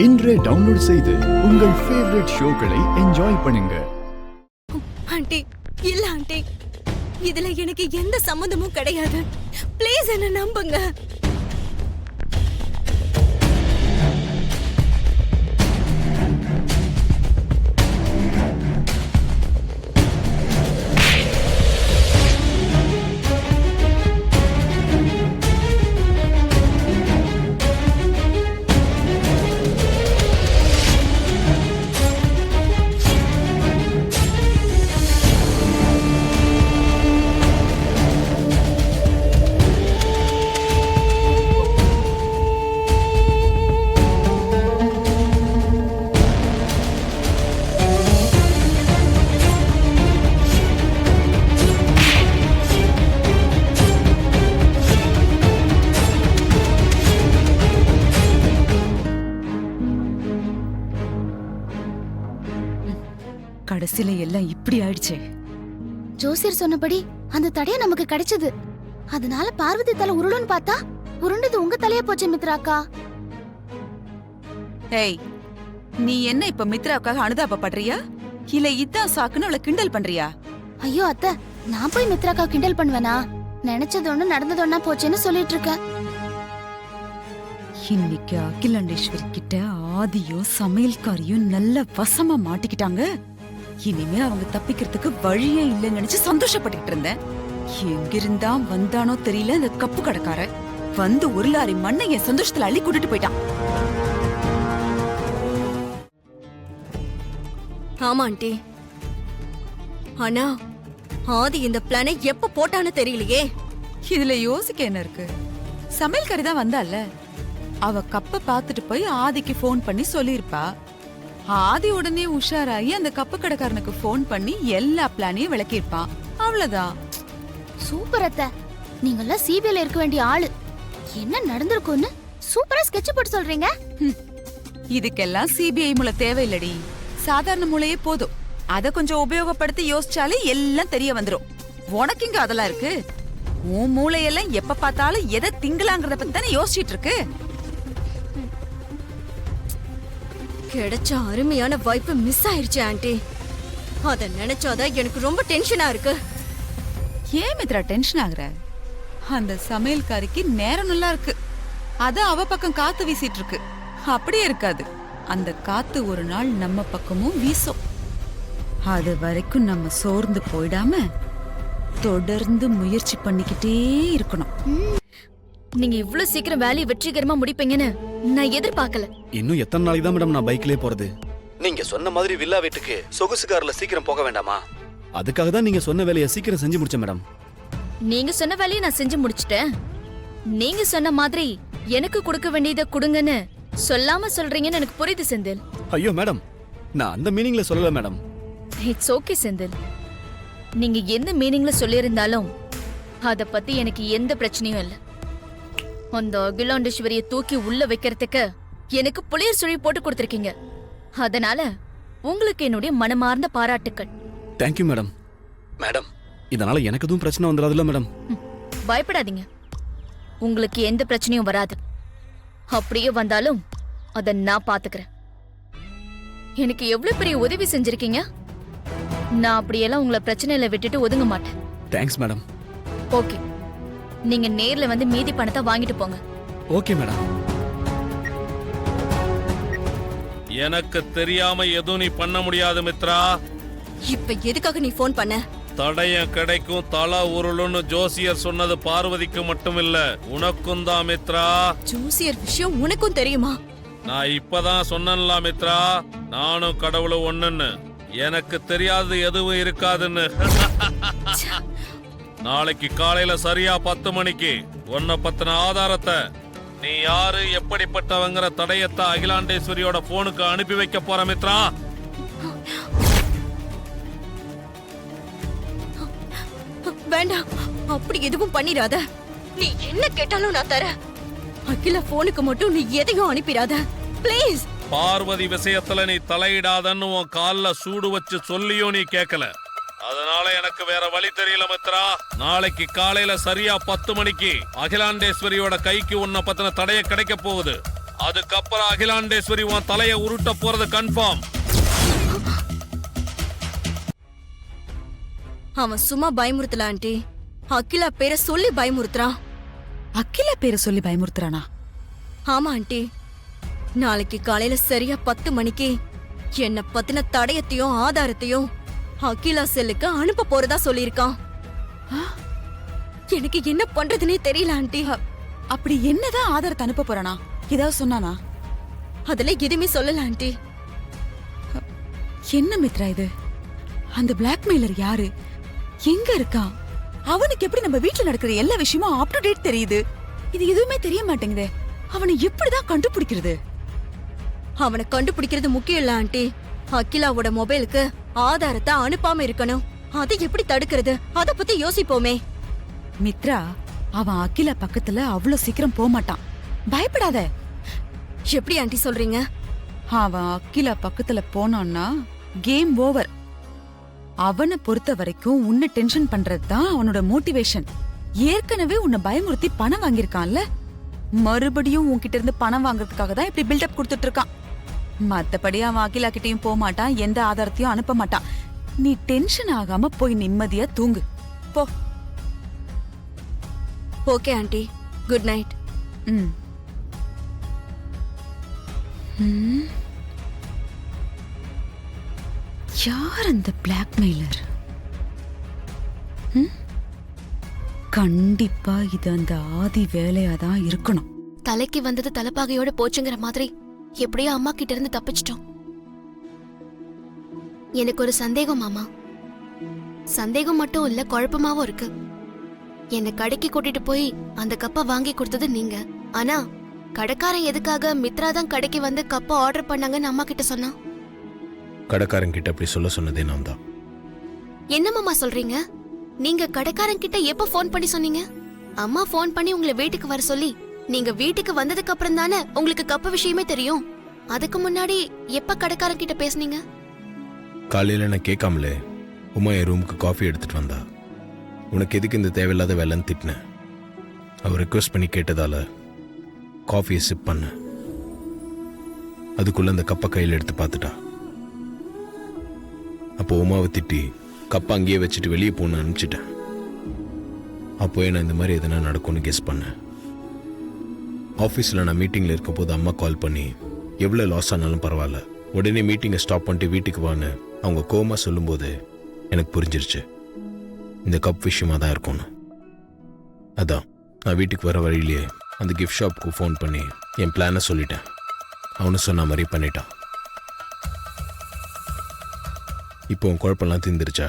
இன்றே டவுன்லோட் செய்து உங்கள் ஃபேவரட் ஷோக்களை என்ஜாய் பண்ணுங்க. ஆண்டி, இல்ல ஆண்டி, இதுல எனக்கு எந்த சம்மந்தமும் கிடையாது. ப்ளீஸ் என்ன நம்புங்க. கடைசியில எல்லாம் இப்படி ஆயிடுச்சே. ஜோசியர் சொன்னபடி அந்த தடைய நமக்கு கிடைச்சது. அதனால பார்வதி தலை உருளுன்னு பார்த்தா உருண்டது உங்க தலைய போச்சு மித்ராக்கா. ஏய், நீ என்ன இப்ப மித்ராவுக்காக அனுதாபப்படுறியா இல்ல இதான் சாக்குன்னு அவளை கிண்டல் பண்றியா? ஐயோ அத்தை, நான் போய் மித்ராக்கா கிண்டல் பண்ணுவேனா? நினைச்சது ஒண்ணு நடந்தது ஒண்ணா போச்சுன்னு சொல்லிட்டு இருக்கேன். இன்னைக்கு அகிலாண்டேஸ்வரி கிட்ட ஆதியும் சமையல்காரியும் நல்ல வசமா மாட்டிக்கிட்டாங்க. இனிமே அவங்க தப்பிக்கிறதுக்கு வழியே இல்லைன்னு நினைச்சு சந்தோஷப்பட்டுக்கிட்டு இருந்தேன். எங்கிருந்தா வந்தானோ தெரியல அந்த கப்பு கடைக்கார வந்து ஒரு லாரி மண்ணை என் சந்தோஷத்துல அள்ளி கூட்டிட்டு போயிட்டான். ஆமா ஆண்டி, ஆனா ஆதி இந்த பிளானை எப்ப போட்டான்னு தெரியலையே. இதுல யோசிக்க என்ன இருக்கு? சமையல்காரி தான் வந்தால, அவ கப்ப பாத்துட்டு போய் ஆதிக்கு போன் பண்ணி சொல்லிருப்பா. ஆதி உடனே உஷாராயி அந்த கப்பு கடைக்காரனுக்கு போன் பண்ணி எல்லா பிளானையும் விளக்கிருப்பான். அவ்வளவுதான். சூப்பர் அத்தை, நீங்கெல்லாம் சிபிஐல இருக்க வேண்டிய ஆளு. என்ன நடந்திருக்கும்னு சூப்பரா ஸ்கெட்ச் போட்டு சொல்றீங்க. இதுக்கெல்லாம் சிபிஐ மூளை தேவையில்லடி, சாதாரண மூளையே போதும். அத கொஞ்சம் உபயோகப்படுத்தி யோசிச்சாலே எல்லாம் தெரிய வந்துரும். உனக்கு இங்க அதெல்லாம் இருக்கு? உன் மூளையெல்லாம் எப்ப பார்த்தாலும் எதை திங்கலாங்கிறத பத்தி தானே யோசிச்சுட்டு இருக்கு. கிடைச்ச அருமையான வாய்ப்பு மிஸ் ஆயிருச்சு ஆண்டி. அத நினைச்சாதான் எனக்கு ரொம்ப டென்ஷனா இருக்கு. ஏன் மித்ரா டென்ஷன் ஆகுற? அந்த சமையல்காரிக்கு நேரம் நல்லா இருக்கு, அத அவ பக்கம் காத்து வீசிட்டு இருக்கு. அப்படியே இருக்காது, அந்த காத்து ஒரு நாள் நம்ம பக்கமும் வீசும். அது வரைக்கும் நம்ம சோர்ந்து போயிடாம தொடர்ந்து முயற்சி பண்ணிக்கிட்டே இருக்கணும். நீங்க இவ்வளவு சீக்கிரம் வேலையை வெற்றிகரமா முடிப்பீங்கன்னு நான் எதிர்பார்க்கல. இன்னும் எத்தனை நாளைக்கு தான் மேடம் நான் பைக்லயே போறது? நீங்க சொன்ன மாதிரி வில்லா வீட்டுக்கு சொகுசு கார்ல சீக்கிரம் போக வேண்டாமா? அதுக்காக தான் நீங்க சொன்ன வேலையை சீக்கிரம் செஞ்சு முடிச்சேன் மேடம். நீங்க சொன்ன வேலையை நான் செஞ்சு முடிச்சிட்டேன். நீங்க சொன்ன மாதிரி எனக்கு கொடுக்க வேண்டியதை கொடுங்கன்னு சொல்லாம சொல்றீங்கன்னு எனக்கு புரியுது செந்தில். ஐயோ மேடம், நான் அந்த மீனிங்ல சொல்லல மேடம். இட்ஸ் ஓகே செந்தில், நீங்க எந்த மீனிங்ல சொல்லியிருந்தாலும் அத பத்தி எனக்கு எந்த பிரச்சனையும் இல்ல. அந்த அகிலாண்டேஸ்வரியை தூக்கி உள்ள வைக்கிறதுக்கு எனக்கு புளியர் சுழி போட்டு கொடுத்திருக்கீங்க. அதனால உங்களுக்கு என்னுடைய மனமார்ந்த பாராட்டுக்கள். Thank you madam. மேடம், இதனால எனக்கு எதுவும் பிரச்சனை வந்துடாதுல்ல மேடம்? பயப்படாதீங்க, உங்களுக்கு எந்த பிரச்சனையும் வராது. அப்படியே வந்தாலும் அத நான் பாத்துக்கிறேன். எனக்கு எவ்வளவு பெரிய உதவி செஞ்சிருக்கீங்க. நான் அப்படியெல்லாம் உங்களை பிரச்சனையில விட்டுட்டு ஒதுங்க மாட்டேன். Thanks madam. ஓகே, நீங்க நேர்ல வந்து மீதி பணத்தை வாங்கிட்டு போங்க. Okay madam. எனக்கு தெரியாம எதுவும் நீ பண்ண முடியாது மித்ரா. இப்ப எதுக்காக நீ போன் பண்ண? தடயம் கிடைக்கும், தலை உருளுன்னு ஜோசியர் சொன்னது பார்வதிக்கு மட்டும் இல்ல, உனக்கும் தான் மித்ரா. ஜோசியர் விஷயம் உனக்கும் தெரியுமா? நான் இப்பதான் சொன்னேன்ல மித்ரா, நானும் கடவுளும் ஒண்ணுன்னு. எனக்கு தெரியாது எதுவும் இருக்காதுன்னு. நாளைக்கு காலையில சரியா 10 மணிக்கு உன்னை பத்தின ஆதாரத்தை, நீ யாரு எப்படிப்பட்டவங்கிற தடயத்தை அகிலாண்டேஸ்வரியோட போனுக்கு அனுப்பி வைக்க போற மித்ரா. வேண்டாம், அப்படி எதுவும் பண்ணிராத. நீ என்ன கேட்டாலும் நான் தரேன். அகிலா போனுக்கு மட்டும் நீ எதையும் அனுப்பிடாத பிளீஸ். பார்வதி விஷயத்துல நீ தலையிடாதன்னு உன் கால்ல சூடு வச்சு சொல்லியும் நீ கேட்கல. அதனால எனக்கு வேற வழி தெரியல மித்ரா. நாளைக்கு காலையில சரியா 10 மணிக்கு அகிலாண்டேஸ்வரியோட கைக்கு உன்னை பத்தின தடைய கிடைக்க போகுது. அதுக்கப்புறம் அகிலாண்டேஸ்வரி உன் தலைய உருட்ட போறது கன்ஃபார்ம். அவன் சும்மா பயமுறுத்தல ஆண்டி. அகிலா பேரை சொல்லி பயமுறுத்துறான். அகிலா பேரை சொல்லி பயமுறுத்துறானா? ஆமா ஆண்டி. நாளைக்கு காலையில சரியா 10 மணிக்கு என்ன பத்தின தடயத்தையும் ஆதாரத்தையும் அகிலா செல்லுக்கு அனுப்ப போறதா சொல்லியிருக்கான். எனக்கு என்ன பண்றதுனே தெரியல ஆண்டி. அப்படி என்னதான் ஆதாரத்தை அனுப்ப போறானா? ஏதாவது சொன்னானா? அதுல எதுவுமே சொல்லல ஆண்டி. என்ன மித்ரா இது? அந்த பிளாக்மெயிலர் யாரு? எங்க இருக்கான்? அவனுக்கு எப்படி நம்ம வீட்ல நடக்கிற எல்லா விஷயமும் அப் டு டேட் தெரியுது? இது எதுவுமே தெரிய மாட்டேங்குதே. அவனை எப்படிதான் கண்டுபிடிக்கிறது? அவனை கண்டுபிடிக்கிறது முக்கியம் இல்ல ஆண்டி. அகிலாவோட மொபைலுக்கு ஆதாரத்தை அனுப்பாம இருக்கணும். அதை எப்படி தடுக்கிறது? அத பத்தி யோசிப்போமே. மித்ரா, அவன் அகிலா பக்கத்துல அவ்வளவு சீக்கிரம் போக மாட்டான். பயப்படாத. எப்படி ஆண்டி சொல்றீங்க? அவன் அகிலா பக்கத்துல போனான்னா கேம் ஓவர். அவனை பொறுத்த வரைக்கும் உன்னை டென்ஷன் பண்றதுதான் அவனோட மோட்டிவேஷன். ஏற்கனவே உன்னை பயமுறுத்தி பணம் வாங்கியிருக்கான்ல, மறுபடியும் உன்கிட்ட இருந்து பணம் வாங்குறதுக்காக தான் இப்படி பில்டப் கொடுத்துட்டு இருக்கான். மத்தபடி அவன் அகிலா கிட்டயும் போக மாட்டான், எந்த ஆதாரத்தையும் அனுப்ப மாட்டான். நீ டென்ஷன் ஆகாம போய் நிம்மதியா தூங்கு போ. Okay aunty, good night. ம். ம். யார் அந்த பிளாக்மெயிலர்? கண்டிப்பா இது அந்த ஆதி வேலையாதான் இருக்கணும். தலைக்கு வந்தது தலைப்பாகையோட போச்சுங்கிற மாதிரி எப்படியோ அம்மா கிட்ட இருந்து தப்பிச்சிட்டோம். எனக்கு ஒரு சந்தேகம் மாமா. சந்தேகம் மட்டும் இல்ல, குழப்பமாவும் இருக்கு. என்னை கடைக்கு கூட்டிட்டு போய் அந்த கப்பை வாங்கி கொடுத்தது நீங்க. ஆனா கடைக்காரன் எதுக்காக மித்ரா தான் கடைக்கு வந்து கப்பை ஆர்டர் பண்ணாங்கன்னு அம்மா கிட்ட சொன்னா? கடைக்காரன் கிட்ட அப்படி சொல்ல சொன்னதே நான் தான். என்ன மாமா சொல்றீங்க? நீங்க கடைக்காரன் கிட்ட எப்ப போன் பண்ணி சொன்னீங்க? அம்மா போன் பண்ணி உங்களை வீட்டுக்கு வர சொல்லி நீங்க வீட்டுக்கு வந்ததுக்கு அப்புறம் தானே உங்களுக்கு கப்ப விஷயமே தெரியும். அதுக்கு முன்னாடி எப்ப கடைக்காரன் கிட்ட பேசுனீங்க? காலையில நான் கேட்காமலே உமா என் ரூமுக்கு காஃபி எடுத்துட்டு வந்தா. உனக்கு எதுக்கு இந்த தேவையில்லாத வேலைன்னு திட்டினேன். அவர் ரெக்வஸ்ட் பண்ணி கேட்டதால காஃபியை சிப் பண்ண. அதுக்குள்ள அந்த கப்பை கையில் எடுத்து பார்த்துட்டா. அப்போ உமாவை திட்டி கப்பை அங்கேயே வச்சுட்டு வெளியே போன்னு அனுப்பிச்சிட்டேன். அப்போ நான் இந்த மாதிரி எதனா நடக்கும்னு கெஸ் பண்ணேன். ஆஃபீஸில் நான் மீட்டிங்கில் இருக்கும் போது அம்மா கால் பண்ணி எவ்வளோ லாஸ் ஆனாலும் பரவாயில்ல, உடனே மீட்டிங்கை ஸ்டாப் பண்ணிட்டு வீட்டுக்கு வான்னு அவங்க கோமா சொல்லும்போது எனக்கு புரிஞ்சிருச்சு இந்த கப் விஷயமா தான் இருக்கும்னு. அதான் நான் வீட்டுக்கு வர வழியிலேயே அந்த கிஃப்ட் ஷாப்புக்கு ஃபோன் பண்ணி என் பிளானை சொல்லிட்டேன். அவனு சொன்ன மாதிரி பண்ணிட்டான். இப்போ உன் குழப்பம்லாம் தீர்ந்துருச்சா?